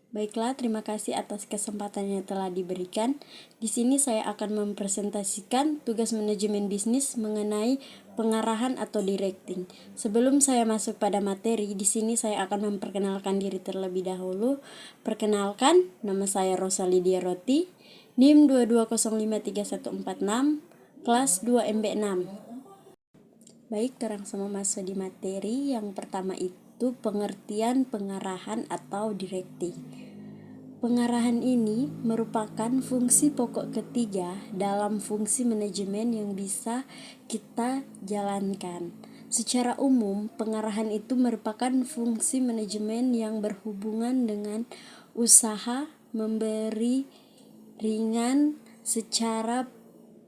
Baiklah, terima kasih atas kesempatan yang telah diberikan. Di sini saya akan mempresentasikan tugas manajemen bisnis mengenai pengarahan atau directing. Sebelum saya masuk pada materi, di sini saya akan memperkenalkan diri terlebih dahulu. Perkenalkan, nama saya Rosa Lydia Roti, NIM 2205346, kelas 2 MB6. Baik, terang sama masuk di materi. Yang pertama itu pengertian pengarahan atau directing. Pengarahan ini merupakan fungsi pokok ketiga dalam fungsi manajemen yang bisa kita jalankan. Secara umum, pengarahan itu merupakan fungsi manajemen yang berhubungan dengan usaha memberi ringan secara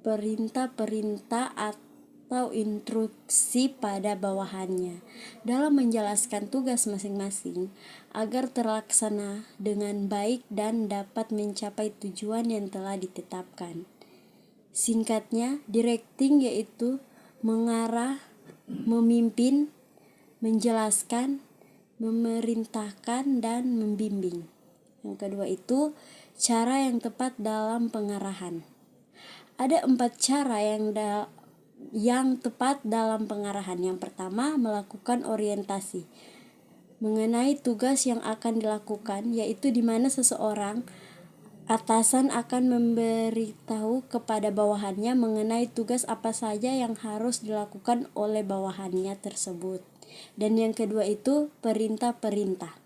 perintah-perintah atau instruksi pada bawahannya dalam menjalankan tugas masing-masing agar terlaksana dengan baik dan dapat mencapai tujuan yang telah ditetapkan. Singkatnya, directing yaitu mengarah, memimpin, menjelaskan, memerintahkan, dan membimbing. Yang kedua itu cara yang tepat dalam pengarahan. Ada 4 cara yang tepat dalam pengarahan. Yang pertama, melakukan orientasi mengenai tugas yang akan dilakukan, yaitu di mana seseorang atasan akan memberitahu kepada bawahannya mengenai tugas apa saja yang harus dilakukan oleh bawahannya tersebut. Dan yang kedua itu perintah-perintah.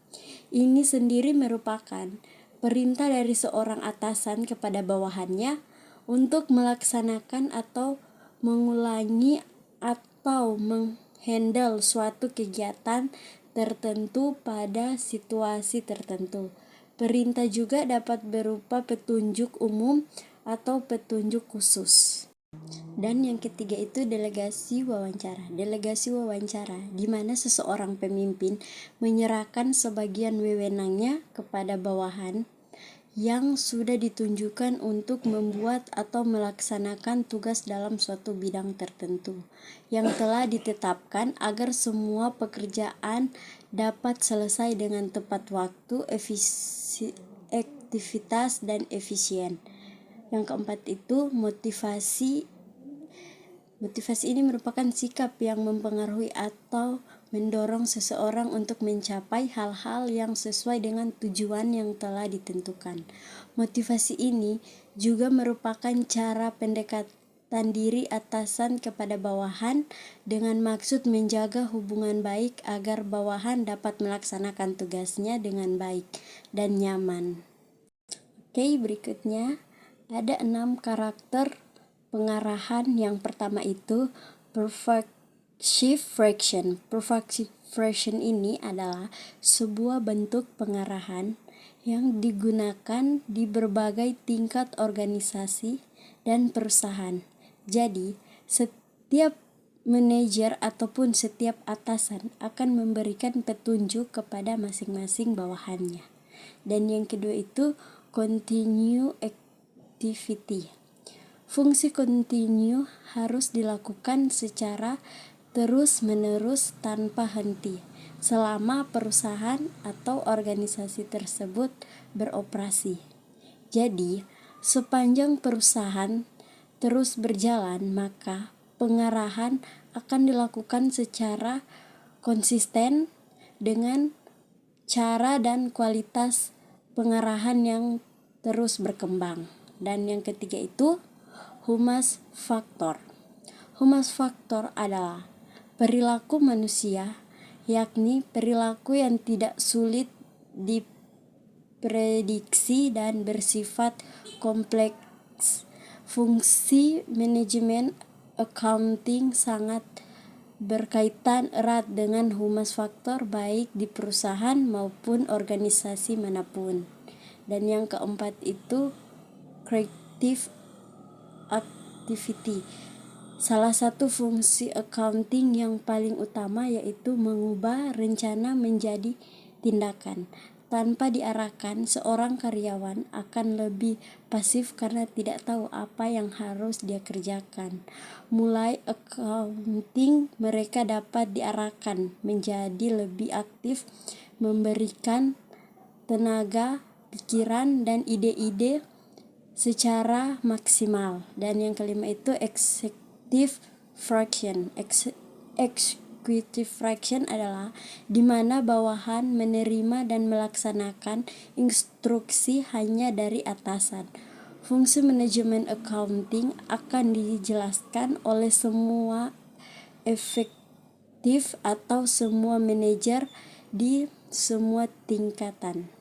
Ini sendiri merupakan perintah dari seorang atasan kepada bawahannya untuk melaksanakan atau mengulangi atau menghandle suatu kegiatan tertentu pada situasi tertentu. Perintah juga dapat berupa petunjuk umum atau petunjuk khusus. Dan yang ketiga itu delegasi wawancara. Delegasi wawancara di mana seseorang pemimpin menyerahkan sebagian wewenangnya kepada bawahan yang sudah ditunjukkan untuk membuat atau melaksanakan tugas dalam suatu bidang tertentu yang telah ditetapkan agar semua pekerjaan dapat selesai dengan tepat waktu, efektivitas, dan efisien. Yang keempat itu motivasi. Motivasi ini merupakan sikap yang mempengaruhi atau mendorong seseorang untuk mencapai hal-hal yang sesuai dengan tujuan yang telah ditentukan. Motivasi ini juga merupakan cara pendekatan diri atasan kepada bawahan dengan maksud menjaga hubungan baik agar bawahan dapat melaksanakan tugasnya dengan baik dan nyaman. Oke, berikutnya ada 6 karakter pengarahan. Yang pertama itu persuasive fraction. Persuasive fraction ini adalah sebuah bentuk pengarahan yang digunakan di berbagai tingkat organisasi dan perusahaan. Jadi, setiap manajer ataupun setiap atasan akan memberikan petunjuk kepada masing-masing bawahannya. Dan yang kedua itu continue activity. Fungsi continue harus dilakukan secara terus-menerus tanpa henti selama perusahaan atau organisasi tersebut beroperasi. Jadi, sepanjang perusahaan terus berjalan, maka pengarahan akan dilakukan secara konsisten dengan cara dan kualitas pengarahan yang terus berkembang. Dan yang ketiga itu human factor. Human factor adalah perilaku manusia, yakni perilaku yang tidak sulit diprediksi dan bersifat kompleks. Fungsi manajemen accounting sangat berkaitan erat dengan human factor baik di perusahaan maupun organisasi manapun. Dan yang keempat itu creative activity. Salah satu fungsi accounting yang paling utama yaitu mengubah rencana menjadi tindakan. Tanpa diarahkan, seorang karyawan akan lebih pasif karena tidak tahu apa yang harus dia kerjakan. Mulai accounting, mereka dapat diarahkan menjadi lebih aktif, memberikan tenaga, pikiran, dan ide-ide secara maksimal. Dan yang kelima itu executive function. Executive function adalah di mana bawahan menerima dan melaksanakan instruksi hanya dari atasan. Fungsi manajemen accounting akan dijelaskan oleh semua efektif atau semua manajer di semua tingkatan.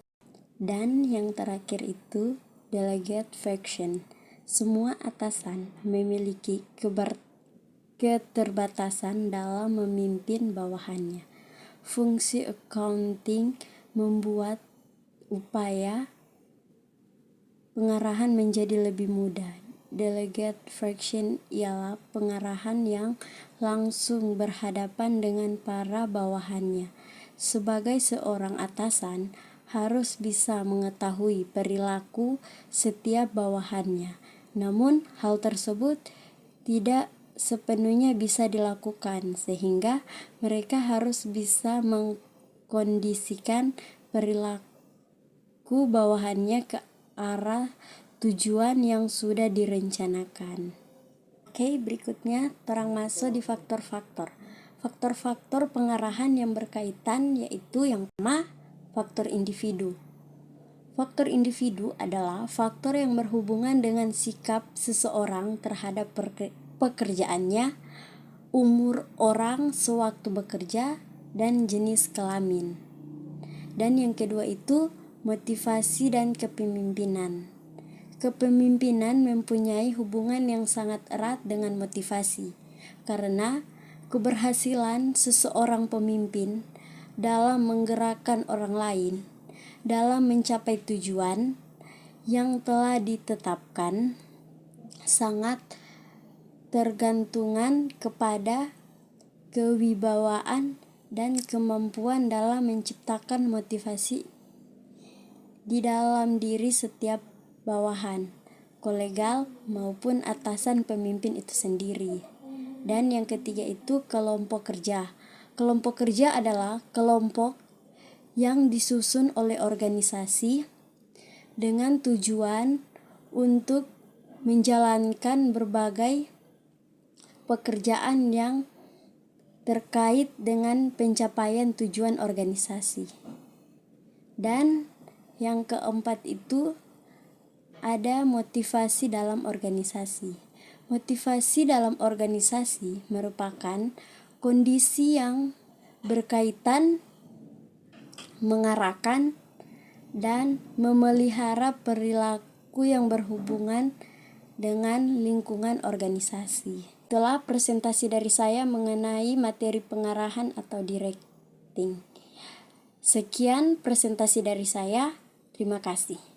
Dan yang terakhir itu delegate function. Semua atasan memiliki keterbatasan dalam memimpin bawahannya. Fungsi accounting membuat upaya pengarahan menjadi lebih mudah. Delegate function ialah pengarahan yang langsung berhadapan dengan para bawahannya. Sebagai seorang atasan, harus bisa mengetahui perilaku setiap bawahannya. Namun, hal tersebut tidak sepenuhnya bisa dilakukan, sehingga mereka harus bisa mengkondisikan perilaku bawahannya ke arah tujuan yang sudah direncanakan. Oke, berikutnya terang masuk di faktor-faktor. Faktor-faktor pengarahan yang berkaitan yaitu yang pertama, faktor individu. Faktor individu adalah faktor yang berhubungan dengan sikap seseorang terhadap pekerjaannya, umur orang sewaktu bekerja, dan jenis kelamin. Dan yang kedua itu motivasi dan kepemimpinan. Kepemimpinan mempunyai hubungan yang sangat erat dengan motivasi, karena keberhasilan seseorang pemimpin dalam menggerakkan orang lain dalam mencapai tujuan yang telah ditetapkan sangat tergantungan kepada kewibawaan dan kemampuan dalam menciptakan motivasi di dalam diri setiap bawahan, kolegal maupun atasan pemimpin itu sendiri. Dan yang ketiga itu kelompok kerja. Kelompok kerja adalah kelompok yang disusun oleh organisasi dengan tujuan untuk menjalankan berbagai pekerjaan yang terkait dengan pencapaian tujuan organisasi. Dan yang keempat itu ada motivasi dalam organisasi. Motivasi dalam organisasi merupakan kondisi yang berkaitan mengarahkan dan memelihara perilaku yang berhubungan dengan lingkungan organisasi. Itulah presentasi dari saya mengenai materi pengarahan atau directing. Sekian presentasi dari saya. Terima kasih.